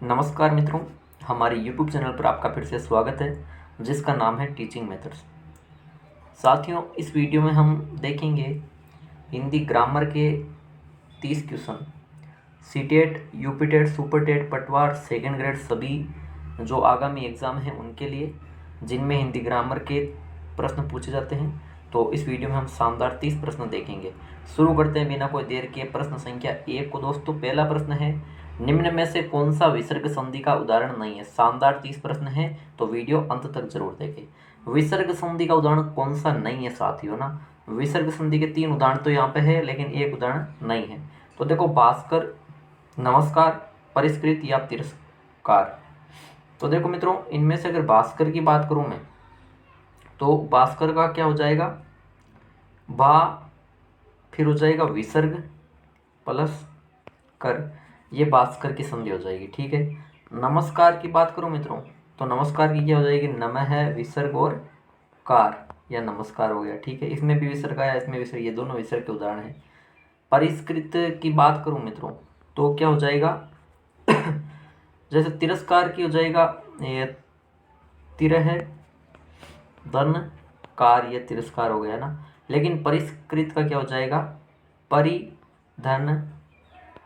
नमस्कार मित्रों, हमारे YouTube चैनल पर आपका फिर से स्वागत है, जिसका नाम है टीचिंग मेथड्स। साथियों, इस वीडियो में हम देखेंगे हिंदी ग्रामर के 30 क्वेश्चन। सीटेट, यूपीटेट, सुपरटेट, पटवार, सेकेंड ग्रेड सभी जो आगामी एग्ज़ाम हैं उनके लिए, जिनमें हिंदी ग्रामर के प्रश्न पूछे जाते हैं। तो इस वीडियो में हम शानदार 30 प्रश्न देखेंगे। शुरू करते हैं बिना कोई देर किए प्रश्न संख्या 1 को। दोस्तों, पहला प्रश्न है, निम्न में से कौन सा विसर्ग संधि का उदाहरण नहीं है। शानदार 30 प्रश्न है, तो वीडियो अंत तक जरूर देखें। विसर्ग संधि का उदाहरण कौन सा नहीं है साथियों ना। विसर्ग संधि के 3 उदाहरण तो यहाँ पे है, लेकिन एक उदाहरण नहीं है। तो देखो, भास्कर, नमस्कार, परिष्कृत या तिरस्कार। तो देखो मित्रों, इनमें से अगर भास्कर की बात करूं मैं, तो भास्कर का क्या हो जाएगा, भा, फिर हो जाएगा विसर्ग प्लस कर, ये भास्कर की संधि हो जाएगी। ठीक है। नमस्कार की बात करूं मित्रों, तो नमस्कार की क्या हो जाएगी, नमः है विसर्ग और कार, या नमस्कार हो गया। ठीक है, इसमें भी विसर्ग आया, इसमें विसर्ग, ये दोनों विसर्ग के उदाहरण हैं। परिष्कृत की बात करूं मित्रों, तो क्या हो जाएगा जैसे तिरस्कार की हो जाएगा, ये तिर है, धन, कार, ये तिरस्कार हो गया ना। लेकिन परिष्कृत का क्या हो जाएगा, परिधन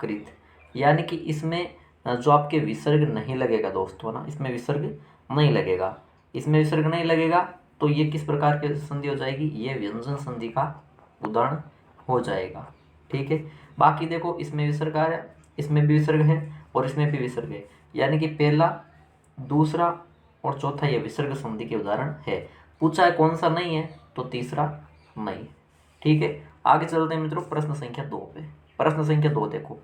कृत, यानी कि इसमें जो आपके विसर्ग नहीं लगेगा दोस्तों ना, इसमें विसर्ग नहीं लगेगा, इसमें विसर्ग नहीं लगेगा। तो ये किस प्रकार की संधि हो जाएगी, ये व्यंजन संधि का उदाहरण हो जाएगा। ठीक है। बाकी देखो, इसमें विसर्ग आया, इसमें भी विसर्ग है और इसमें भी विसर्ग है, यानी कि पहला, दूसरा और चौथा ये विसर्ग संधि के उदाहरण है। पूछा है कौन सा नहीं है, तो तीसरा नहीं। ठीक है, आगे चलते हैं मित्रों प्रश्न संख्या 2 पे। प्रश्न संख्या 2 देखो,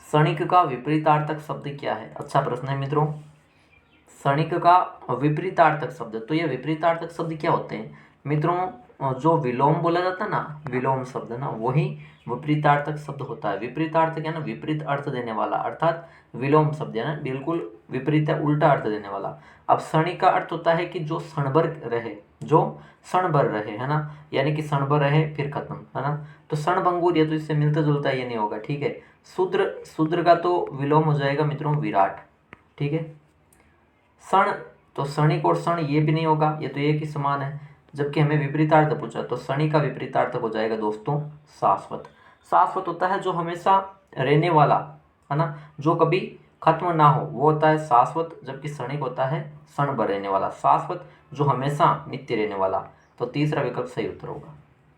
क्षणिक का विपरीतार्थक शब्द क्या है। अच्छा प्रश्न है मित्रों। क्षणिक का विपरीतार्थक शब्द, तो ये विपरीतार्थक शब्द क्या होते हैं मित्रों, जो विलोम बोला जाता है ना, विलोम शब्द ना, वही विपरीतार्थक शब्द होता है। विपरीतार्थक है ना, विपरीत अर्थ देने वाला, अर्थात विलोम शब्द है ना, बिल्कुल विपरीत है, उल्टा अर्थ देने वाला। अब क्षणिक का अर्थ होता है कि जो क्षण भर रहे, जो क्षण भर रहे, है ना, यानी कि क्षण भर रहे फिर खत्म, है ना। तो क्षण भंगुर, ये तो इससे मिलता जुलता है, ये नहीं होगा। ठीक है। शूद्र, शूद्र का तो विलोम हो जाएगा मित्रों विराट। ठीक है। क्षण, तो क्षणिक और क्षण ये भी नहीं होगा, ये तो एक ही समान है। जबकि हमें विपरीतार्थ पूछा, तो क्षणिक का विपरीतार्थ हो जाएगा दोस्तों शाश्वत। शाश्वत होता है जो हमेशा रहने वाला, है ना, जो कभी खत्म ना हो, वो होता है शाश्वत। जबकि क्षणिक होता है क्षण भर रहने वाला। शाश्वत जो हमेशा नित्य रहने वाला। तो तीसरा विकल्प सही उत्तर होगा।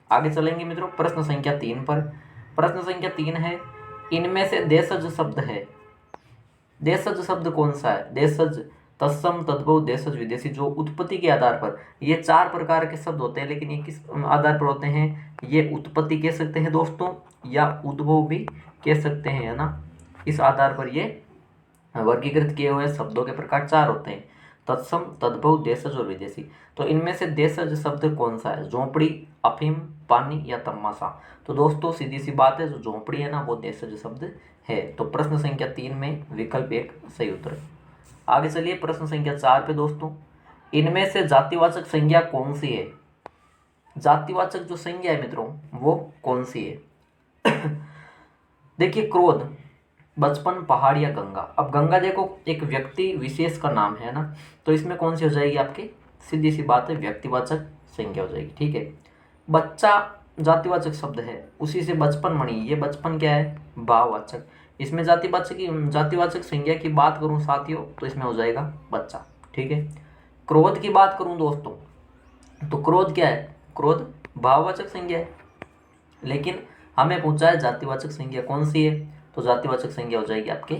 आगे चलेंगे मित्रों प्रश्न संख्या 3 पर। प्रश्न संख्या 3 है, इनमें से देशज शब्द है। देशज शब्द कौन सा है। देशज, तत्सम, तद्भव, देशज, विदेशी। जो उत्पत्ति के आधार पर, ये 4 प्रकार के शब्द होते हैं, लेकिन ये किस आधार पर होते हैं, ये उत्पत्ति कह सकते हैं दोस्तों, या उद्भव भी कह सकते हैं, है ना। इस आधार पर ये वर्गीकृत किए हुए शब्दों के प्रकार 4 होते हैं, तत्सम, तद्भव, देशज और विदेशी। तो इनमें से देशज शब्द कौन सा है, झोंपड़ी, अफीम, पानी या तमाशा। तो दोस्तों सीधी सी बात है, जो झोंपड़ी है ना, वो देशज शब्द है। तो प्रश्न संख्या 3 में विकल्प 1 सही उत्तर है। आगे चलिए प्रश्न संख्या 4 पे दोस्तों, इनमें से जातिवाचक संज्ञा कौन सी है। जातिवाचक जो संज्ञा है मित्रों, वो कौन सी है देखिए, क्रोध, बचपन, पहाड़ या गंगा। अब गंगा देखो एक व्यक्ति विशेष का नाम है ना, तो इसमें कौन सी हो जाएगी आपकी, सीधी सी बात है व्यक्तिवाचक संज्ञा हो जाएगी। ठीक है। बच्चा जातिवाचक शब्द है, उसी से बचपन मणि, ये बचपन क्या है, भाववाचक। इसमें जातिवाचक संज्ञा की बात करूं साथियों, तो इसमें हो जाएगा बच्चा। ठीक है। क्रोध की बात करूं दोस्तों, तो क्रोध क्या है, क्रोध भाववाचक संज्ञा है, लेकिन हमें पूछा है जातिवाचक संज्ञा कौन सी है, तो जातिवाचक संज्ञा हो जाएगी आपके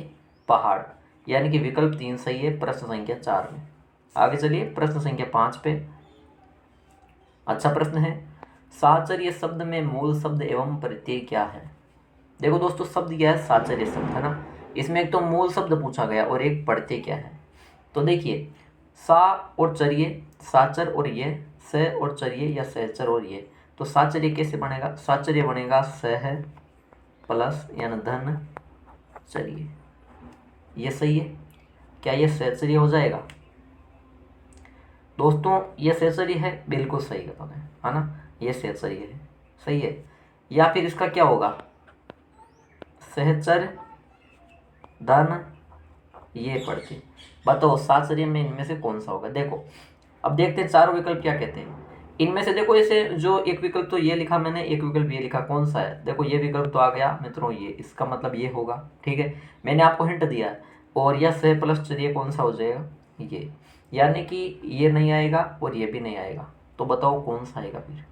पहाड़, यानी कि विकल्प 3 सही है प्रश्न संख्या 4 में। आगे चलिए प्रश्न संख्या 5 पे। अच्छा प्रश्न है, साहचर्य शब्द में मूल शब्द एवं प्रत्यय क्या है। देखो दोस्तों, शब्द क्या है, साहचर्य शब्द, है ना। इसमें एक तो मूल शब्द पूछा गया और एक प्रत्यय क्या है। तो देखिए, सा और चर्य, साचर और ये, स और चर्य या सहचर और ये। तो साचर्य कैसे बनेगा, साचर्य बनेगा सह प्लस यानी धन चर्य, ये सही है। क्या ये सहचर्य हो जाएगा दोस्तों, ये सहचर्य है, बिल्कुल सही है ना, ये सहचर्य है, सही है। या फिर इसका क्या होगा, सहचर धन ये प्रत्यय। बताओ साचर्य में इनमें से कौन सा होगा। देखो अब देखते हैं चारों विकल्प क्या कहते हैं। इनमें से देखो ऐसे जो एक विकल्प तो ये लिखा मैंने, एक विकल्प ये लिखा, कौन सा है। देखो ये विकल्प तो आ गया मित्रों, ये इसका मतलब ये होगा। ठीक है, मैंने आपको हिंट दिया है। और यह सह प्लस चर्य कौन सा हो जाएगा, ये। यानी कि ये नहीं आएगा और ये भी नहीं आएगा, तो बताओ कौन सा आएगा फिर।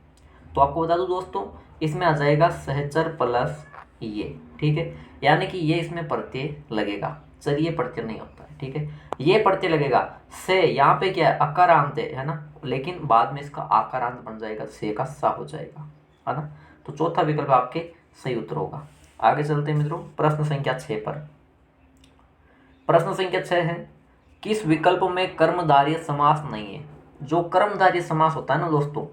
तो आपको बता दूं दोस्तों, इसमें आ जाएगा सहचर प्लस ये। ठीक है, यानी कि ये इसमें प्रत्यय लगेगा, चलिए प्रत्यय नहीं होता है। ठीक है, ये प्रत्यय लगेगा से, यहाँ पे क्या है अकारांत है ना, लेकिन बाद में इसका आकारांत बन जाएगा, से का सा हो जाएगा, है ना। तो चौथा विकल्प आपके सही उत्तर होगा। आगे चलते हैं मित्रों प्रश्न संख्या 6 पर। प्रश्न संख्या 6 है, किस विकल्प में कर्मधारय समास नहीं है। जो कर्मधारय समास होता है ना दोस्तों,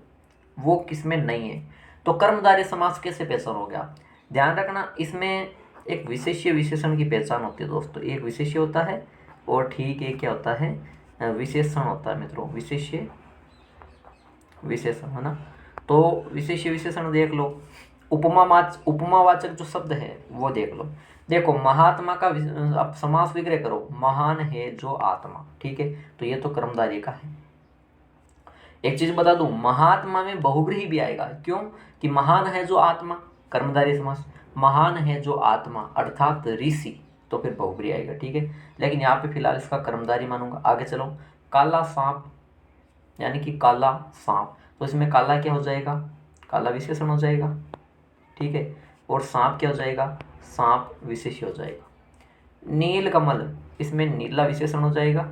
वो किसमें नहीं है। तो कर्मधारय समास कैसे पहचान हो गया, ध्यान रखना, इसमें एक विशेष्य विशेषण की पहचान होती है दोस्तों। एक विशेष्य होता है और ठीक है क्या होता है, विशेषण होता है मित्रों, विशेष्य विशेषण, है ना। तो विशेष्य विशेषण देख लो, उपमावाचक जो शब्द है वो देख लो। देखो महात्मा का अब समास विग्रह करो, महान है जो आत्मा। ठीक है, तो ये तो कर्मधारय का है। एक चीज बता दूं, महात्मा में बहुव्रीहि भी आएगा, क्यों कि महान है जो आत्मा, कर्मधारय समास, महान है जो आत्मा अर्थात ऋषि, तो फिर बहुव्रीहि आएगा। ठीक है, लेकिन यहाँ पे फिलहाल इसका कर्मधारय मानूंगा। आगे चलो, काला सांप यानी कि काला सांप, तो इसमें काला क्या हो जाएगा, काला विशेषण हो जाएगा। ठीक है, और सांप क्या हो जाएगा, सांप विशेष्य हो जाएगा। नील कमल, इसमें नीला विशेषण हो जाएगा।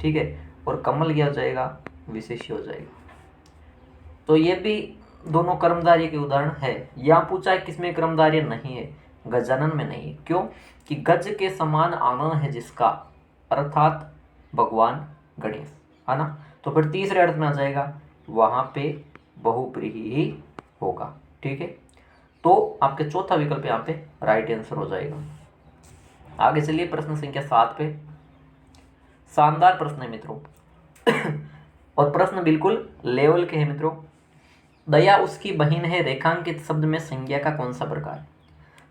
ठीक है, और कमल क्या हो जाएगा, विशेष्य हो जाएगा। तो ये भी दोनों कर्मधारय के उदाहरण है। यहाँ पूछा है किसमें कर्मधारय नहीं है, गजानन में नहीं है। क्यों कि गज के समान आनन है जिसका, अर्थात भगवान गणेश, है ना। तो फिर तीसरे अर्थ में आ जाएगा, वहां पे बहुव्रीहि ही होगा। ठीक है, तो आपके चौथा विकल्प यहाँ पे राइट आंसर हो जाएगा। आगे चलिए प्रश्न संख्या 7 पे। शानदार प्रश्न है मित्रों और प्रश्न बिल्कुल लेवल के हैं मित्रों। दया उसकी बहन है, रेखांकित शब्द में संज्ञा का कौन सा प्रकार।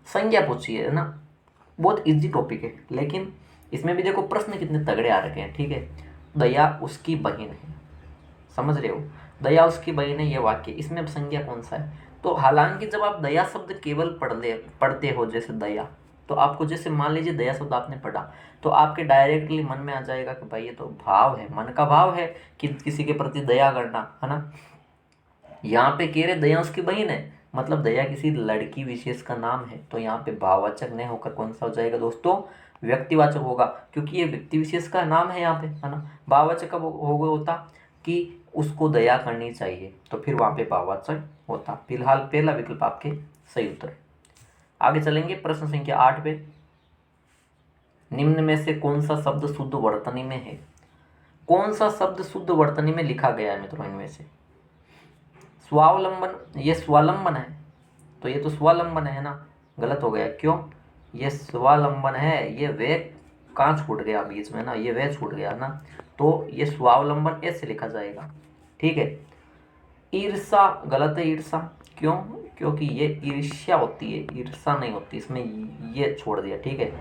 संज्ञा पूछी है ना, बहुत इजी टॉपिक है, लेकिन इसमें भी देखो प्रश्न कितने तगड़े आ रखे हैं। ठीक है, दया उसकी बहन है, समझ रहे हो, दया उसकी बहन है, ये वाक्य, इसमें अब संज्ञा कौन सा है। तो हालांकि जब आप दया शब्द केवल पढ़ते हो, जैसे दया, तो आपको जैसे मान लीजिए दया शब्द आपने पढ़ा, तो आपके डायरेक्टली मन में आ जाएगा कि भाई ये तो भाव है, मन का भाव है कि किसी के प्रति दया करना, है ना। यहाँ पे कह रहे दया उसकी बहन है, मतलब दया किसी लड़की विशेष का नाम है, तो यहाँ पे भाववाचक नहीं होकर कौन सा हो जाएगा दोस्तों, व्यक्तिवाचक होगा, क्योंकि ये व्यक्ति विशेष का नाम है यहाँ पे, है ना। भाववाचक कब होता कि उसको दया करनी चाहिए, तो फिर वहाँ पे भाववाचक होता। फिलहाल पहला विकल्प आपके सही उत्तर है। आगे चलेंगे प्रश्न संख्या 8 पे। निम्न में से कौन सा शब्द शुद्ध वर्तनी में है। कौन सा शब्द शुद्ध वर्तनी में लिखा गया है मित्रों, इनमें से। स्वावलंबन, ये स्वावलंबन है, तो ये तो स्वावलंबन है ना, गलत हो गया। क्यों, ये स्वावलंबन है, ये वे कहाँ छूट गया बीच में ना, ये वे छूट गया ना, तो ये स्वावलंबन ऐसे लिखा जाएगा। ठीक है, ईर्षा गलत है, ईर्षा क्यों, क्योंकि ये ईर्ष्या होती है, ईर्षा नहीं होती, इसमें ये छोड़ दिया। ठीक है,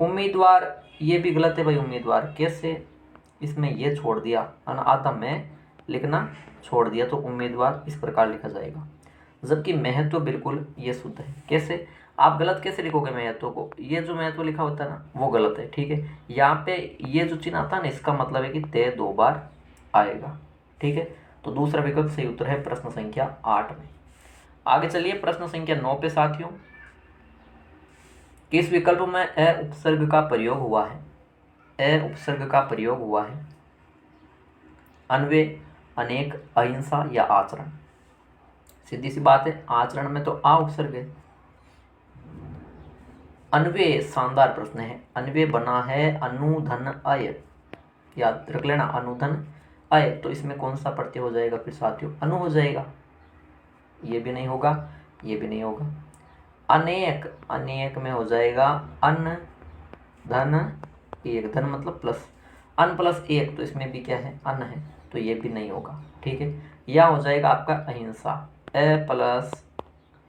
उम्मीदवार ये भी गलत है भाई, उम्मीदवार कैसे, इसमें ये छोड़ दिया, आधा में लिखना छोड़ दिया, तो उम्मीदवार इस प्रकार लिखा जाएगा। जबकि महत्व बिल्कुल ये शुद्ध है। कैसे, आप गलत कैसे लिखोगे महत्व को, ये जो महत्व लिखा होता है ना वो गलत है। ठीक है, यहाँ पे ये जो चिन्ह आता है ना, इसका मतलब है कि ते 2 बार आएगा। ठीक है, तो दूसरा विकल्प सही उत्तर है प्रश्न संख्या 8 में। आगे चलिए प्रश्न संख्या 9 पे साथियों। किस विकल्प में अ उपसर्ग का प्रयोग हुआ है। अ उपसर्ग का प्रयोग हुआ है, अन्वय, अनेक, अहिंसा या आचरण। सीधी सी बात है, आचरण में तो आ उपसर्ग है। अन्वय शानदार प्रश्न है, अन्वय बना है अनुधन अय, याद रख लेना, अनुधन अय, तो इसमें कौन सा प्रत्यय हो जाएगा फिर साथियों, अनु हो जाएगा। ये भी नहीं होगा, ये भी नहीं होगा। अनेक, अनेक में हो जाएगा अन धन एक, धन मतलब प्लस, अन प्लस एक, तो इसमें भी क्या है, अन है, तो ये भी नहीं होगा। ठीक है, यह हो जाएगा आपका अहिंसा, अ प्लस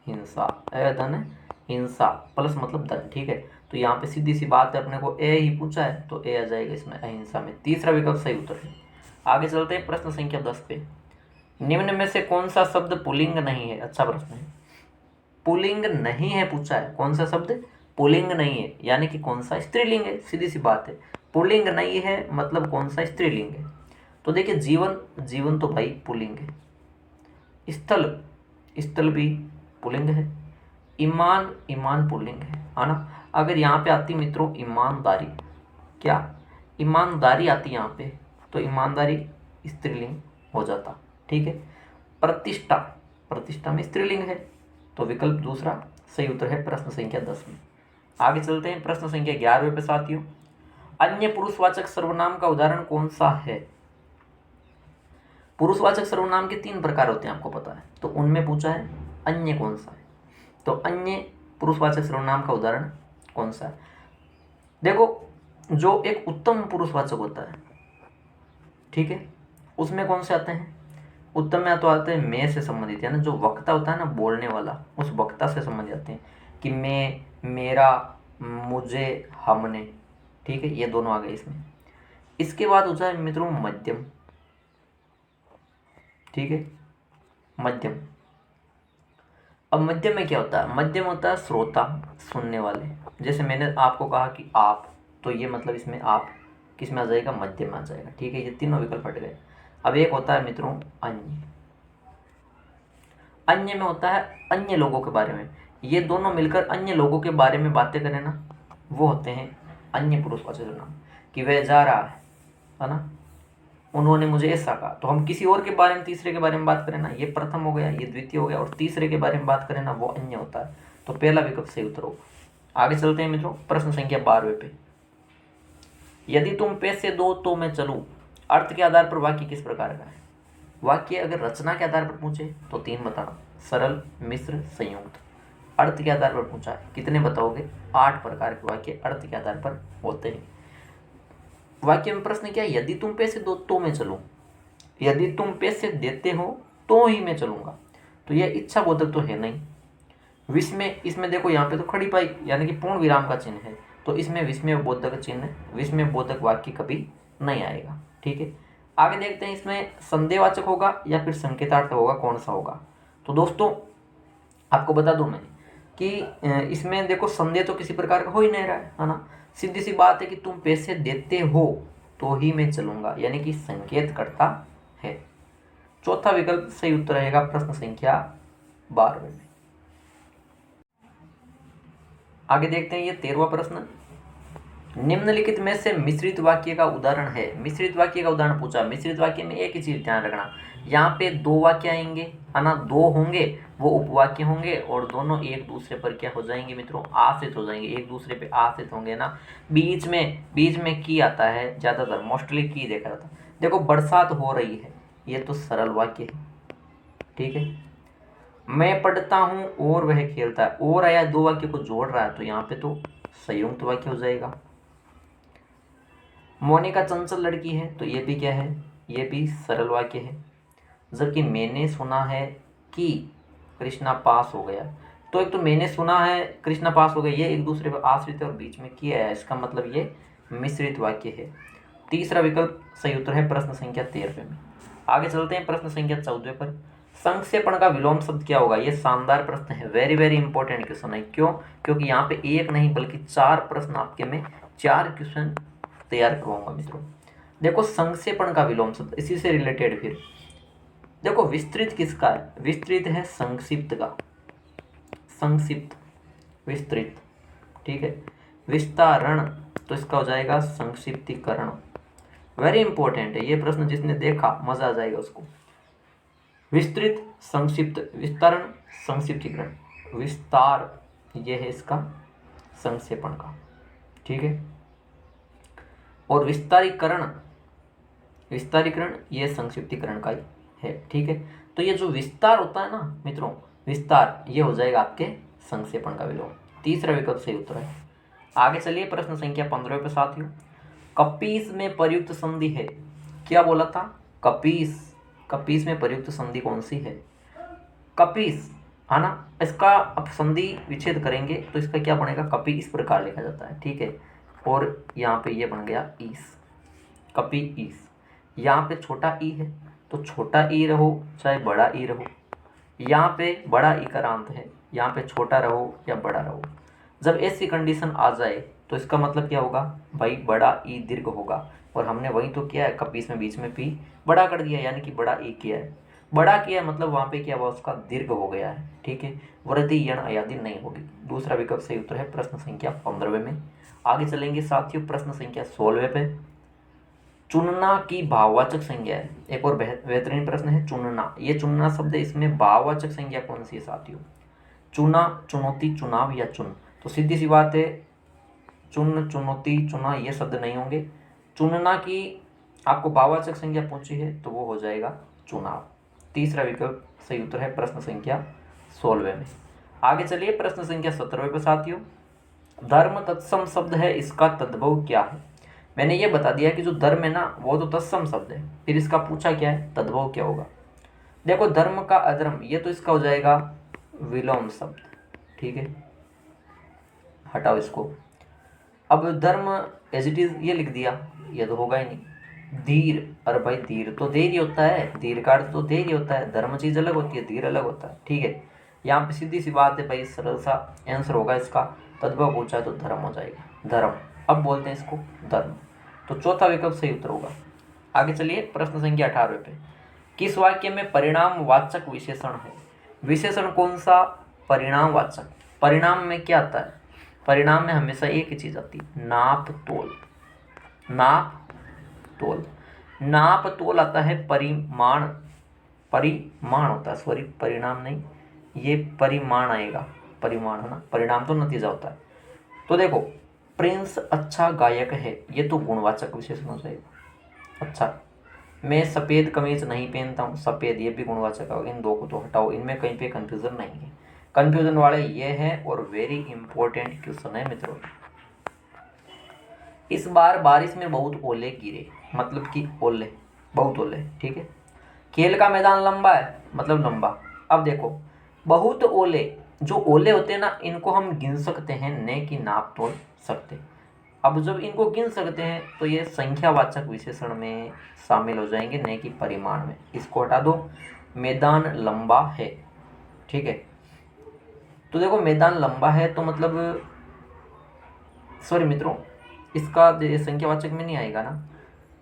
हिंसा, अ धन हिंसा प्लस मतलब धन। ठीक है, तो यहाँ पे सीधी सी बात है, अपने को ए ही पूछा है तो ए आ जाएगा इसमें अहिंसा में। तीसरा विकल्प सही उत्तर है। आगे चलते हैं प्रश्न संख्या 10 पे। निम्न में से कौन सा शब्द पुल्लिंग नहीं है? अच्छा प्रश्न है। पुल्लिंग नहीं है पूछा है, कौन सा शब्द पुल्लिंग नहीं है, यानी कि कौन सा स्त्रीलिंग है। सीधी सी बात है, पुल्लिंग नहीं है मतलब कौन सा स्त्रीलिंग है। तो देखिए जीवन, जीवन तो भाई पुल्लिंग है। स्थल, स्थल भी पुल्लिंग है। ईमान, ईमान पुल्लिंग है ना। अगर यहाँ पे आती मित्रों ईमानदारी, क्या ईमानदारी आती यहाँ पे, तो ईमानदारी स्त्रीलिंग हो जाता। ठीक है, प्रतिष्ठा, प्रतिष्ठा में स्त्रीलिंग है, तो विकल्प दूसरा सही उत्तर है प्रश्न संख्या 10 में। आगे चलते हैं प्रश्न संख्या 11वें पे साथियों। अन्य पुरुषवाचक सर्वनाम का उदाहरण कौन सा है? पुरुषवाचक सर्वनाम के 3 प्रकार होते हैं, आपको पता है, तो उनमें पूछा है अन्य कौन सा है। तो अन्य पुरुषवाचक सर्वनाम का उदाहरण कौन सा है? देखो, जो एक उत्तम पुरुषवाचक होता है, ठीक है, उसमें कौन से आते हैं? उत्तम में तो आते हैं मैं से संबंधित, यानी जो वक्ता होता है ना, बोलने वाला, उस वक्ता से संबंधित आते हैं कि मैं, मेरा, मुझे, हमने। ठीक है, ये दोनों आ गए इसमें। इसके बाद होता है मित्रों मध्यम। ठीक है, मध्यम। अब मध्यम में क्या होता है? मध्यम होता है श्रोता, सुनने वाले। जैसे मैंने आपको कहा कि आप, तो ये मतलब इसमें आप किस में आ जाएगा? मध्यम में आ जाएगा। ठीक है, ये तीनों विकल्प हट गए। अब एक होता है मित्रों अन्य। अन्य में होता है अन्य लोगों के बारे में, ये दोनों मिलकर अन्य लोगों के बारे में बातें करें ना, वो होते हैं अन्य पुरुषवाचक सर्वनाम। कि वह जा रहा है ना, उन्होंने मुझे ऐसा कहा, तो हम किसी और के बारे में, तीसरे के बारे में बात करें ना, ये प्रथम हो गया, ये द्वितीय हो गया, और तीसरे के बारे में बात करें ना, वो अन्य होता है। तो पहला विकल्प सही उत्तर होगा। आगे चलते हैं मित्रों प्रश्न संख्या 12वें पे। यदि तुम पैसे दो तो मैं चलूं, अर्थ के आधार पर वाक्य किस प्रकार का है? वाक्य अगर रचना के आधार पर पूछे तो 3 बताना, सरल, मिश्र, संयुक्त। अर्थ के आधार पर पूछा है, कितने बताओगे? 8 प्रकार के वाक्य अर्थ के आधार पर होते हैं। वाक्य में प्रश्न क्या है? यदि तुम पैसे दो तो मैं चलूं, यदि तुम पैसे देते हो तो ही मैं चलूंगा, तो यह इच्छा बोधक तो है नहीं। विस्मय, इसमें देखो यहाँ पे तो खड़ी पाई यानी कि पूर्ण विराम का चिन्ह है, तो इसमें विस्मय बोधक चिन्ह, विस्मय बोधक वाक्य कभी नहीं आएगा। ठीक है, आगे देखते हैं इसमें संदेहवाचक होगा या फिर संकेतार्थक होगा, कौन सा होगा? तो दोस्तों आपको बता दूं मैं कि इसमें देखो संदेह तो किसी प्रकार का हो ही नहीं रहा है ना। सीधी सी बात है कि तुम पैसे देते हो तो ही मैं चलूंगा, यानी कि संकेत करता है। चौथा विकल्प सही उत्तर रहेगा प्रश्न संख्या 12 में। आगे देखते हैं ये 13वां प्रश्न। निम्नलिखित में से मिश्रित वाक्य का उदाहरण है। मिश्रित वाक्य का उदाहरण पूछा। मिश्रित वाक्य में एक ही चीज ध्यान रखना, यहाँ पे 2 वाक्य आएंगे है ना, 2 होंगे, वो उपवाक्य होंगे, और दोनों एक दूसरे पर क्या हो जाएंगे मित्रों? आश्रित हो जाएंगे, एक दूसरे पे आश्रित होंगे ना। बीच में की आता है, ज्यादातर मोस्टली की देखा जाता है। देखो बरसात हो रही है, ये तो सरल वाक्य है। ठीक है, मैं पढ़ता हूँ और वह खेलता है, और आया 2 वाक्य को जोड़ रहा है, तो यहाँ पे तो संयुक्त वाक्य हो जाएगा। मोनिका चंचल लड़की है, तो ये भी क्या है? ये भी सरल वाक्य है। जबकि मैंने सुना है कि कृष्णा पास हो गया, तो एक तो मैंने सुना है कृष्णा पास हो गया, ये एक दूसरे पर आश्रित है और बीच में किया है, इसका मतलब ये मिश्रित वाक्य है। तीसरा विकल्प सही उत्तर है प्रश्न संख्या 13 में। आगे चलते हैं प्रश्न संख्या 14 पर। संक्षेपण का विलोम शब्द क्या होगा? ये शानदार प्रश्न है, वेरी वेरी इंपॉर्टेंट क्वेश्चन है। क्यों? क्योंकि यहाँ पे एक नहीं बल्कि 4 प्रश्न आपके में 4 क्वेश्चन तैयार करवाऊंगा मित्रों। देखो संक्षेपण का विलोम शब्द, इसी से रिलेटेड फिर देखो विस्तृत किसका है? विस्तृत है संक्षिप्त का, संक्षिप्त, विस्तृत। ठीक है, विस्तारण तो इसका हो जाएगा संक्षिप्तीकरण। वेरी इंपॉर्टेंट है ये प्रश्न, जिसने देखा मजा आ जाएगा उसको। विस्तृत, संक्षिप्त, विस्तारण, संक्षिप्तीकरण, विस्तार ये है इसका संक्षेपण का। ठीक है, और विस्तारीकरण, विस्तारीकरण ये संक्षिप्तीकरण का ही है। ठीक है, तो ये जो विस्तार होता है ना मित्रों, विस्तार, ये हो जाएगा आपके संक्षेपण का विलोम। तीसरा विकल्प सही उत्तर है। आगे चलिए प्रश्न संख्या 15 पे साथियों। कपीस में प्रयुक्त संधि है, क्या बोला था? कपीस, कपीस में प्रयुक्त संधि कौन सी है? कपीस है ना। इसका अब संधि विच्छेद करेंगे तो इसका क्या बनेगा, कपि इस प्रकार लिखा जाता है, ठीक है। और यहाँ पे ये बन गया ईस, कपि ईस। यहाँ पे छोटा ई है तो छोटा ई रहो चाहे बड़ा ई रहो, यहाँ पे बड़ा इकारांत है, यहाँ पे छोटा रहो या बड़ा रहो। जब ऐसी कंडीशन आ जाए तो इसका मतलब क्या होगा भाई, बड़ा ई दीर्घ होगा। और हमने वही तो किया है, कपि में बीच में पी बड़ा कर दिया, यानी कि बड़ा ई किया है। बड़ा किया मतलब वहाँ पे क्या हुआ, उसका दीर्घ हो गया है, ठीक है। वृद्धि यण अयादि नहीं होगी। दूसरा विकल्प सही उत्तर है प्रश्न संख्या 15वें में। आगे चलेंगे साथियों प्रश्न संख्या 16वें पे। चुनना की भाववाचक संज्ञा है, एक और बेहतरीन प्रश्न है चुनना। ये चुनना शब्द है, इसमें भाववाचक संज्ञा कौन सी है साथियों, चुना, चुनौती, चुनाव या चुन। तो सीधी सी बात है, चुन, चुनौती, चुना ये शब्द नहीं होंगे। चुनना की आपको भाववाचक संज्ञा पूछी है तो वो हो जाएगा चुनाव। तीसरा विकल्प सही उत्तर है प्रश्न संख्या 16वें में। आगे चलिए प्रश्न संख्या 17वें पर साथियों। धर्म तत्सम शब्द है, इसका तद्भव क्या है। मैंने ये बता दिया कि जो धर्म है ना वो तो तत्सम शब्द है, फिर इसका पूछा क्या है, तद्भव क्या होगा। देखो धर्म का अधर्म, ये तो इसका हो जाएगा विलोम शब्द, ठीक है, हटाओ इसको। अब धर्म एज इट इज ये लिख दिया, ये तो होगा ही नहीं। धीर, अरे भाई धीर तो देर ही होता है, धीर का अर्थ तो देर ही होता है, धर्म चीज अलग होती है, धीर अलग होता है, ठीक है। यहाँ पे सीधी सी बात है भाई, सरल सा आंसर होगा इसका, तद्भव पूछा है तो धर्म हो जाएगा, धर्म। अब बोलते हैं इसको धर्म, तो चौथा विकल्प सही उत्तर होगा। आगे चलिए प्रश्न संख्या 18 पे। किस वाक्य में परिणामवाचक विशेषण है। विशेषण कौन सा, परिणामवाचक। परिणाम में क्या आता है, परिणाम में हमेशा एक ही चीज आती है, नाप तोल। नाप तोल, नाप तोल आता है, परिमाण, परिमाण होता है, सॉरी परिणाम नहीं, ये परिमाण आएगा, परिमाण है ना, परिणाम तो नतीजा होता है। तो देखो प्रिंस अच्छा गायक है, ये तो गुणवाचक विशेषण हो जाएगा। अच्छा, मैं सफ़ेद कमीज नहीं पहनता हूँ, सफ़ेद ये भी गुणवाचक होगा। इन दो को तो हटाओ, इनमें कहीं पे कंफ्यूजन नहीं है। कंफ्यूजन वाले ये हैं और वेरी इंपॉर्टेंट क्वेश्चन है मित्रों। इस बार बारिश में बहुत ओले गिरे, मतलब कि ओले, बहुत ओले, ठीक है। खेल का मैदान लंबा है, मतलब लंबा। अब देखो बहुत ओले, जो ओले होते हैं ना इनको हम गिन सकते हैं, न कि नाप तोल सकते। अब जब इनको गिन सकते हैं तो ये संख्यावाचक विशेषण में शामिल हो जाएंगे, न कि परिमाण में। इसको हटा दो, मैदान लंबा है, ठीक है। तो देखो मैदान लंबा है तो मतलब, सॉरी मित्रों, इसका संख्यावाचक में नहीं आएगा ना,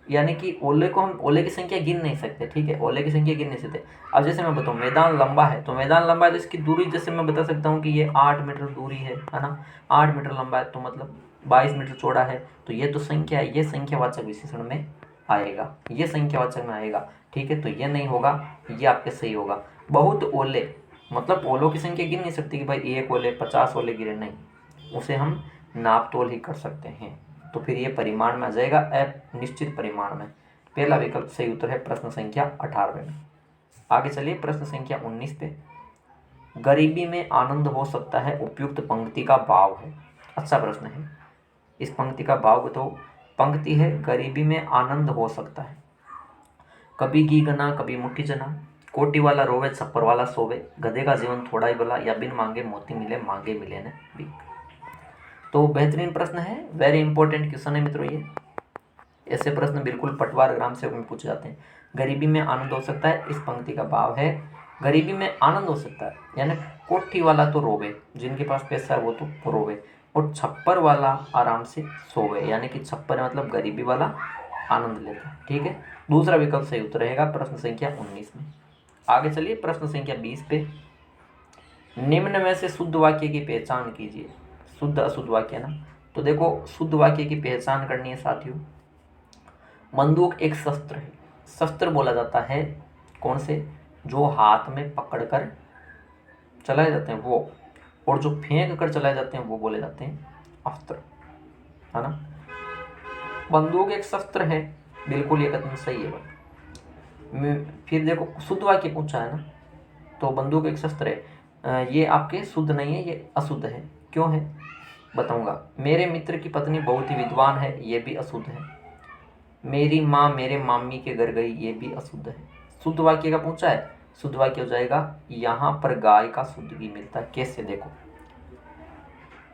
यानी कि ओले को हम ओले की संख्या गिन नहीं सकते, ठीक है, ओले की संख्या गिन नहीं सकते। अब जैसे मैं बताऊँ मैदान लंबा है, तो मैदान लंबा है तो इसकी दूरी जैसे मैं बता सकता हूँ कि ये 8 मीटर दूरी है ना, 8 मीटर लंबा है तो मतलब 22 मीटर चौड़ा है, तो ये तो संख्या है, ये संख्यावाचक विशेषण में आएगा, ये संख्यावाचक में आएगा, ठीक है। तो ये नहीं होगा, ये आपके सही होगा। बहुत ओले मतलब ओलों की संख्या गिन नहीं सकती कि भाई 1 ओले 50 ओले गिरे, नहीं, उसे हम नाप तोल ही कर सकते हैं। तो फिर ये परिमाण में आ जाएगा, निश्चित परिमाण में। पहला विकल्प सही उत्तर है प्रश्न संख्या 18 में। आगे चलिए प्रश्न संख्या 19 पे। गरीबी में आनंद हो सकता है, उपयुक्त पंक्ति का भाव है। अच्छा प्रश्न है, इस पंक्ति का भाव बताओ। पंक्ति है गरीबी में आनंद हो सकता है, कभी घी गना कभी मुट्ठी चना, कोटी वाला रोवे छप्पर वाला सोवे, गधे का जीवन थोड़ा ही भला, या बिन मांगे मोती मिले मांगे मिले न भीख। तो बेहतरीन प्रश्न है, वेरी इंपॉर्टेंट क्वेश्चन है मित्रों। ये ऐसे प्रश्न बिल्कुल पटवार ग्राम से में पूछे जाते हैं। गरीबी में आनंद हो सकता है, इस पंक्ति का भाव है गरीबी में आनंद हो सकता है, यानी कोठी वाला तो रोवे, जिनके पास पैसा है वो तो रोवे, और छप्पर वाला आराम से सोवे, यानी कि छप्पर मतलब गरीबी वाला आनंद लेता है, ठीक है। दूसरा विकल्प सही उत्तर रहेगा प्रश्न संख्या 19 में। आगे चलिए प्रश्न संख्या 20 पे। निम्न में से शुद्ध वाक्य की पहचान कीजिए। शुद्ध अशुद्ध वाक्य ना, तो देखो शुद्ध वाक्य की पहचान करनी है साथियों। बंदूक एक शस्त्र है, शस्त्र बोला जाता है कौन से, जो हाथ में पकड़कर चलाए जाते हैं वो, और जो फेंक कर चलाए जाते हैं वो बोले जाते हैं अस्त्र, है ना। बंदूक एक शस्त्र है, बिल्कुल ये कथन सही है भाई। फिर देखो शुद्ध वाक्य पूछा है ना, तो बंदूक एक शस्त्र है, ये आपके शुद्ध नहीं है, ये अशुद्ध है। क्यों है बताऊंगा। मेरे मित्र की पत्नी बहुत ही विद्वान है, ये भी अशुद्ध है। मेरी माँ मेरे मामी के घर गई, ये भी अशुद्ध है। शुद्ध वाक्य का पूछा है शुद्ध वाक्य हो जाएगा यहाँ पर गाय का शुद्ध घी मिलता है। कैसे? देखो,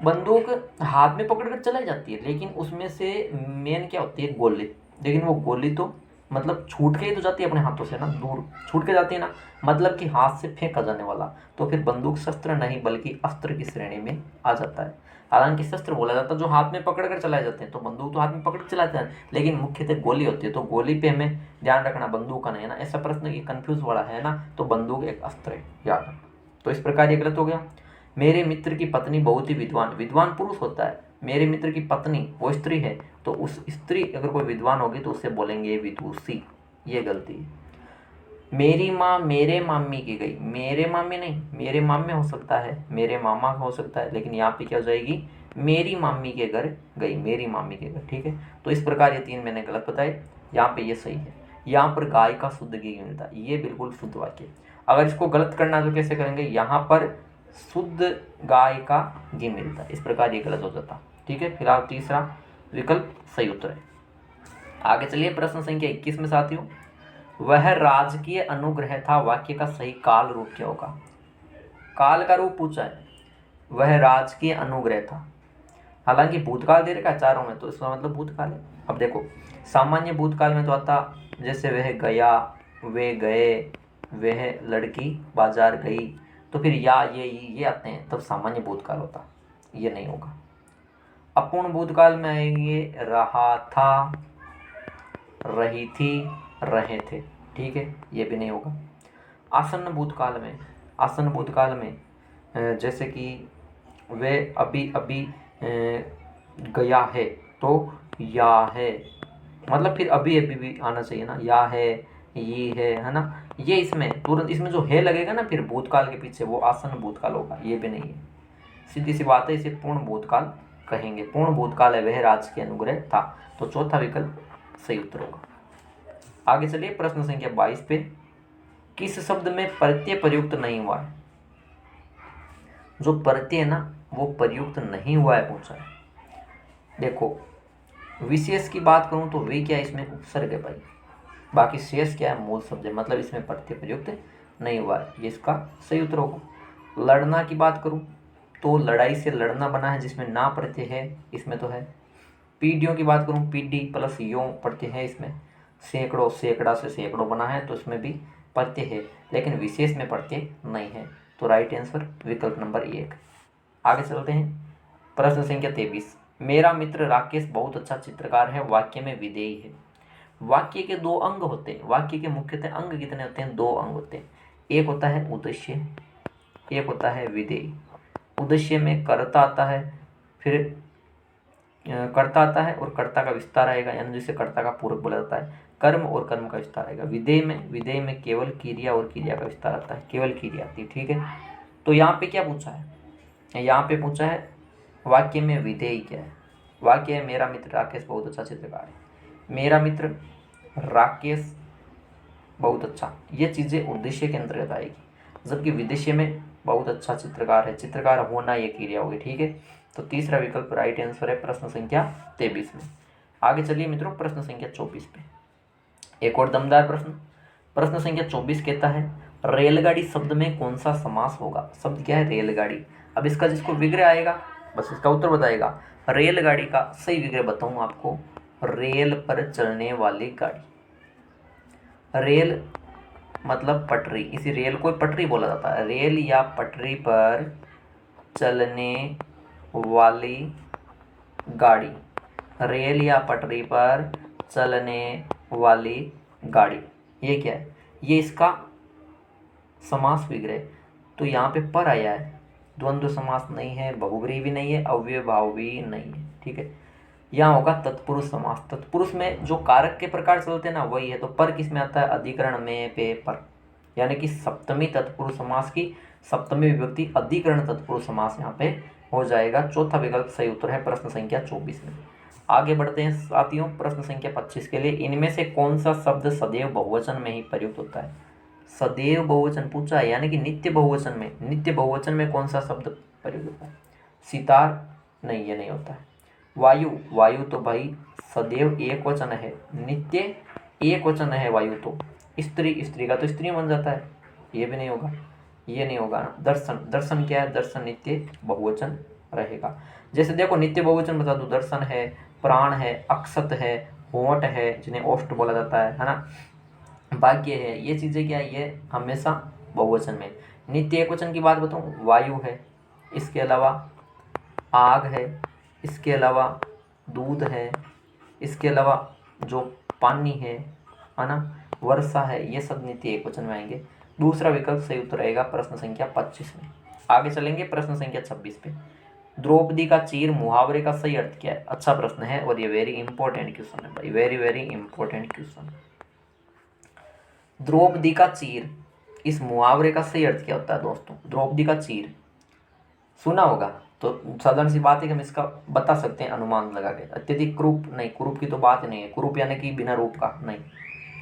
बंदूक हाथ में पकड़कर चलाई जाती है, लेकिन उसमें से मेन क्या होती है? गोली। लेकिन वो गोली तो मतलब छूट के ही तो जाती है अपने हाथों से ना, दूर छूट के जाती है ना, मतलब कि हाथ से फेंका जाने वाला। तो फिर बंदूक शस्त्र नहीं बल्कि अस्त्र की श्रेणी में आ जाता है। हालांकि शस्त्र बोला जाता है जो हाथ में पकड़ कर चलाए जाते हैं, तो बंदूक तो हाथ में पकड़ कर चलाते हैं, लेकिन मुख्यतः गोली होती है, तो गोली पे हमें ध्यान रखना, बंदूक का नहीं है ना। ऐसा प्रश्न ये कन्फ्यूज वाला है ना, तो बंदूक एक अस्त्र है, याद रखना। तो इस प्रकार ये गलत हो गया। मेरे मित्र की पत्नी बहुत ही विद्वान, विद्वान पुरुष होता है, मेरे मित्र की पत्नी वो स्त्री है, तो उस स्त्री अगर कोई विद्वान होगी तो उससे बोलेंगे विदुषी। ये गलती है। मेरी माँ मेरे मामी की गई, मेरे मामी नहीं, मेरे मामे हो सकता है, मेरे मामा हो सकता है, लेकिन यहाँ पे क्या हो जाएगी? मेरी मामी के घर गई, मेरी मामी के घर। ठीक है, तो इस प्रकार ये तीन मैंने गलत बताए, यहाँ पे ये सही है। यहाँ पर गाय का शुद्ध घी मिलता है, ये बिल्कुल शुद्ध वाक्य है। अगर इसको गलत करना है तो कैसे करेंगे? यहाँ पर शुद्ध गाय का घी मिलता है, इस प्रकार ये गलत हो जाता। ठीक है, फिलहाल तीसरा विकल्प सही उत्तर है। आगे चलिए प्रश्न संख्या 21 में साथियों, वह राजकीय अनुग्रह था, वाक्य का सही काल रूप क्या होगा? काल का रूप पूछा है, वह राजकीय अनुग्रह था। हालांकि भूतकाल दे रखा है चारों में, तो इसका मतलब भूतकाल है। अब देखो, सामान्य भूतकाल में तो आता जैसे वह गया, वे गए, वह लड़की बाजार गई, तो फिर या ये आते हैं, तब सामान्य भूतकाल होता, ये नहीं होगा। अपूर्ण भूतकाल में आएंगे रहा था, रही थी, रहे थे। ठीक है, ये भी नहीं होगा। आसन्न भूतकाल में, आसन्न भूतकाल में जैसे कि वे अभी अभी गया है, तो या है, मतलब फिर अभी अभी भी आना चाहिए ना, या है, ये है ना, ये इसमें तुरंत इसमें जो है लगेगा ना फिर भूतकाल के पीछे, वो आसन्न भूतकाल होगा, ये भी नहीं है। सीधी सी बात है, इसे पूर्ण भूतकाल कहेंगे। पूर्ण भूतकाल है वह राजकीय अनुग्रह था, तो चौथा विकल्प सही उत्तर होगा। आगे चलिए प्रश्न संख्या 22 पे, किस शब्द में प्रत्यय प्रयुक्त नहीं हुआ है? जो प्रत्यय है ना वो प्रयुक्त नहीं हुआ है पूछा है। देखो, विशेष की बात करूं तो वे क्या इसमें उपसर्ग है भाई, बाकी शेष क्या है? मूल शब्द है, मतलब इसमें प्रत्यय प्रयुक्त नहीं हुआ है, ये इसका सही उत्तर होगा। लड़ना की बात करूं तो लड़ाई से लड़ना बना है, जिसमें ना प्रत्यय है, इसमें तो है। पीढ़ियों की बात करूं, पीढ़ी प्लस यों प्रत्यय है इसमें। सैकड़ों, सैकड़ा से सैकड़ों बना है, तो इसमें भी प्रत्यय है, लेकिन विशेष में प्रत्यय नहीं है, तो राइट आंसर विकल्प नंबर 1। आगे चलते हैं प्रश्न संख्या 23, मेरा मित्र राकेश बहुत अच्छा चित्रकार है, वाक्य में विधेय है। वाक्य के दो अंग होते हैं, वाक्य के मुख्यतः अंग कितने होते हैं? 2 अंग होते हैं, एक होता है उद्देश्य, एक होता है विधेय। उद्देश्य में कर्ता आता है, फिर कर्ता आता है और कर्ता का विस्तार आएगा, यानी जिसे कर्ता का पूरक बोला जाता है। कर्म और कर्म का विस्तार आएगा। विधेय में केवल क्रिया और क्रिया का विस्तार आता है, केवल क्रिया आती है। ठीक है, तो यहाँ पे क्या पूछा है? यहाँ पे पूछा है वाक्य में विधेय क्या है? वाक्य है मेरा मित्र राकेश बहुत अच्छा चित्रकार है। मेरा मित्र राकेश बहुत अच्छा, ये चीज़ें उद्देश्य के अंतर्गत आएगी, जबकि विदेश्य में बहुत अच्छा चित्रकार है, चित्रकार होना ये क्रिया होगी। ठीक है, तो तीसरा विकल्प राइट आंसर है प्रश्न संख्या 23 में। आगे चलिए मित्रों प्रश्न संख्या 24 पे, एक और दमदार प्रश्न। प्रश्न संख्या 24 कहता है रेलगाड़ी शब्द में कौन सा समास होगा? शब्द क्या है? रेलगाड़ी। अब इसका जिसको विग्रह आएगा बस इसका उत्तर बताएगा। रेलगाड़ी का सही विग्रह बताऊं आपको, रेल पर चलने वाली गाड़ी। रेल मतलब पटरी, इसी रेल को पटरी बोला जाता है। रेल या पटरी पर चलने वाली गाड़ी, रेल या पटरी पर चलने वाली गाड़ी, ये क्या है? ये इसका समास विग्रह। तो यहाँ पे पर आया है, द्वंद्व समास नहीं है, बहुव्रीहि भी नहीं है, अव्ययभाव भी नहीं है। ठीक है, यहाँ होगा तत्पुरुष समास। तत्पुरुष में जो कारक के प्रकार चलते हैं ना वही है, तो पर किस में आता है? अधिकरण में, पे पर, यानी कि सप्तमी तत्पुरुष समास की सप्तमी विभक्ति अधिकरण तत्पुरुष समास यहाँ पे हो जाएगा। चौथा विकल्प सही उत्तर है प्रश्न संख्या 24 में। आगे बढ़ते हैं साथियों प्रश्न संख्या 25 के लिए, इनमें से कौन सा शब्द सदैव बहुवचन में ही प्रयुक्त होता है? सदैव बहुवचन पूछा है, यानी कि नित्य बहुवचन में, नित्य बहुवचन में कौन सा शब्द प्रयुक्त होता है? सितार, नहीं ये नहीं होता है। वायु, वायु तो भाई सदैव एक वचन है, नित्य एक वचन है वायु। तो स्त्री, स्त्री का तो स्त्री बन जाता है। ये भी नहीं होगा, ये नहीं होगा। दर्शन, दर्शन क्या है, दर्शन नित्य बहुवचन रहेगा। जैसे देखो नित्य बहुवचन बता दो, दर्शन है, प्राण है, अक्षत है, होंठ है जिन्हें ओष्ठ बोला जाता है ना, भाग्य है, ये चीज़ें क्या है, ये हमेशा बहुवचन में। नित्य एकवचन की बात बताऊँ, वायु है, इसके अलावा आग है, इसके अलावा दूध है, इसके अलावा जो पानी है ना, वर्षा है, ये सब नित्य एकवचन में आएंगे। दूसरा विकल्प सही उत्तर रहेगा प्रश्न संख्या 25 में। आगे चलेंगे प्रश्न संख्या 26 पे। द्रौपदी का चीर मुहावरे का सही अर्थ क्या है? अच्छा प्रश्न है और ये वेरी इंपॉर्टेंट क्वेश्चन है भाई, very very important question. Draupadi का चीर, इस मुहावरे का सही अर्थ क्या होता है दोस्तों? द्रौपदी का चीर सुना होगा तो साधारण सी बात है कि हम इसका बता सकते हैं अनुमान लगा के। अत्यधिक कुरूप नहीं, कुरूप की तो बात ही नहीं है, कुरूप यानी कि बिना रूप का नहीं।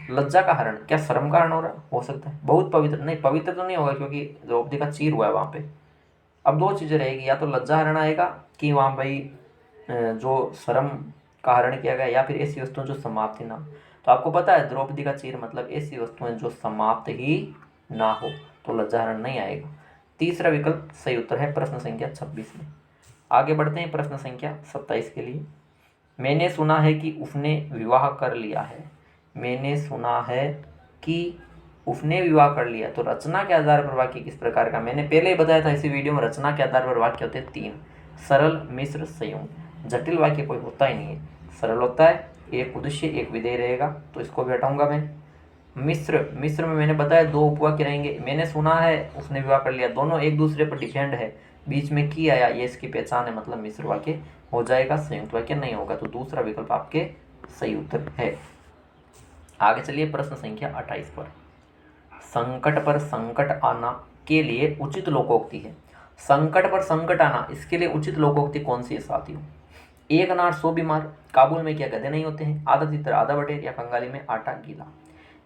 लज्जा का हरण, क्या शर्म का हरण हो रहा हो सकता है? बहुत पवित्र नहीं, पवित्र तो नहीं होगा क्योंकि द्रौपदी का चीर हुआ है वहाँ पे। अब दो चीज़ें रहेगी, या तो लज्जा हरण आएगा कि वहाँ भाई जो शर्म का हरण किया गया, या फिर ऐसी वस्तुएं जो समाप्त ही ना हो। तो आपको पता है द्रौपदी का चीर मतलब ऐसी वस्तुएं जो समाप्त ही ना हो, तो लज्जा हरण नहीं आएगा। तीसरा विकल्प सही उत्तर है प्रश्न संख्या 26 में। आगे बढ़ते हैं प्रश्न संख्या 27 के लिए। मैंने सुना है कि उसने विवाह कर लिया है। मैंने सुना है कि उसने विवाह कर लिया, तो रचना के आधार पर वाक्य किस प्रकार का? मैंने पहले ही बताया था इसी वीडियो में, रचना के आधार पर वाक्य होते हैं 3, सरल, मिश्र, संयुक्त। जटिल वाक्य कोई होता ही नहीं है, सरल होता है, एक उद्देश्य एक विधेय रहेगा, तो इसको भी हटाऊंगा मैं। मिश्र, मिश्र में मैंने बताया 2 उपवाक्य रहेंगे। मैंने सुना है उसने विवाह कर लिया, दोनों एक दूसरे पर डिपेंड है, बीच में की आया, ये इसकी पहचान है, मतलब मिश्र वाक्य हो जाएगा, संयुक्त वाक्य नहीं होगा। तो दूसरा विकल्प आपके सही उत्तर है। आगे चलिए प्रश्न संख्या 28 पर। संकट पर संकट आना के लिए उचित लोकोक्ति है। संकट पर संकट आना, इसके लिए उचित लोकोक्ति कौन सी है साथियों? एक अनार 100 बीमार, काबुल में क्या गधे नहीं होते हैं, आधा तितर आधा बटेर, या कंगाली में आटा गीला।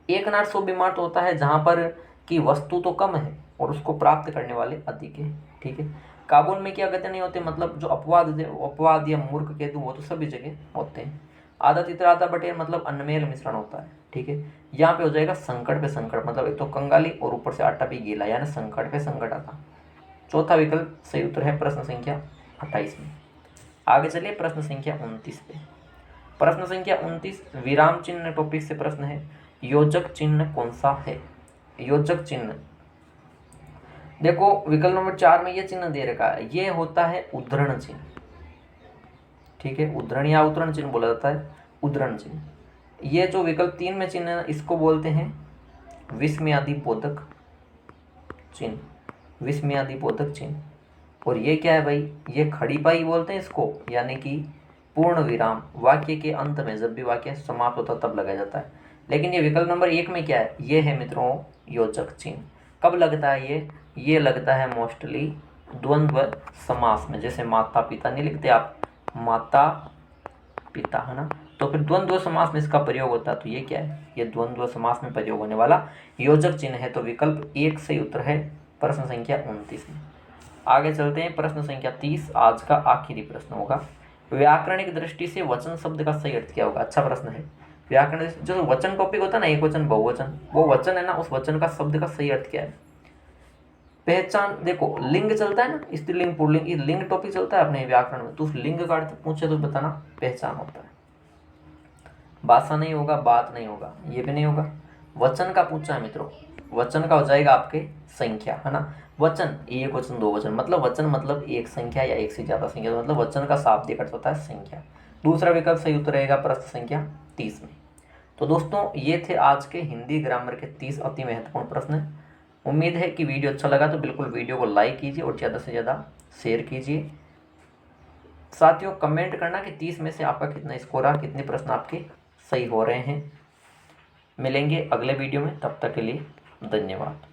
एक अनार 100 बीमार तो होता है जहाँ पर की वस्तु तो कम है और उसको प्राप्त करने वाले अधिक है, ठीक है। काबुल में क्या गधे नहीं होते, मतलब जो अपवाद या मूर्ख केतु वो तो सभी जगह होते हैं। आधा तितर आधा बटेर मतलब अनमेल मिश्रण होता है, ठीक है। यहाँ पे हो जाएगा संकट पे संकट, मतलब एक तो कंगाली और ऊपर से आटा भी गीला, यानी संकट पे संकट आता। चौथा विकल्प सही उत्तर है प्रश्न संख्या 28 में। आगे चलिए प्रश्न संख्या 29 पे। प्रश्न संख्या 29 विराम चिन्ह टॉपिक से प्रश्न है। योजक चिन्ह कौन सा है? योजक चिन्ह देखो विकल्प नंबर 4 में ये चिन्ह दे रखा है, ये होता है उद्धरण चिन्ह, ठीक है। उद्धरण या उद्धरण चिन्ह बोला जाता है, उद्धरण चिन्ह। ये जो विकल्प 3 में चिन्ह है इसको बोलते हैं विस्मयादि बोधक चिन्ह, विस्मयादि बोधक चिन्ह। और ये क्या है भाई, ये खड़ी पाई बोलते हैं इसको, यानी कि पूर्ण विराम वाक्य के अंत में, जब भी वाक्य समाप्त होता है तब लगाया जाता है। लेकिन ये विकल्प नंबर 1 में क्या है, ये है मित्रों योजक चिन्ह। कब लगता है ये लगता है मोस्टली द्वंद्व समास में। जैसे माता पिता नहीं लिखते आप, माता पिता, है ना, तो फिर द्वंद्व समास में इसका प्रयोग होता है। तो ये क्या है, ये द्वंद्व समास में प्रयोग होने वाला योजक चिन्ह है। तो विकल्प 1 सही उत्तर है प्रश्न संख्या 29 में। आगे चलते हैं प्रश्न संख्या 30, आज का आखिरी प्रश्न होगा। व्याकरणिक दृष्टि से वचन शब्द का सही अर्थ क्या होगा? अच्छा प्रश्न है। व्याकरण जो वचन टॉपिक होता है ना, एक वचन बहुवचन, वो वचन है ना, उस वचन का शब्द का सही अर्थ क्या है? पहचान, देखो लिंग चलता है ना, स्त्रीलिंग पुल्लिंग, ये लिंग टॉपिक चलता है अपने व्याकरण में, तो उस लिंग का अर्थ पूछे तो बताना पहचान होता है। भाषा नहीं होगा, बात नहीं होगा, ये भी नहीं होगा। वचन का पूछा है मित्रों, वचन का हो जाएगा आपके संख्या, है ना। वचन एक वचन दो वचन, मतलब वचन मतलब एक संख्या या एक से ज्यादा संख्या, मतलब वचन का शाब्दिक अर्थ होता है संख्या। दूसरा विकल्प सही उत्तर रहेगा प्रश्न संख्या 30 में। तो दोस्तों ये थे आज के हिंदी ग्रामर के 30 अति महत्वपूर्ण प्रश्न। उम्मीद है कि वीडियो अच्छा लगा तो बिल्कुल वीडियो को लाइक कीजिए और ज़्यादा से ज़्यादा शेयर कीजिए। साथियों कमेंट करना कि 30 में से आपका कितना स्कोर रहा, कितने प्रश्न आपके सही हो रहे हैं। मिलेंगे अगले वीडियो में, तब तक के लिए धन्यवाद।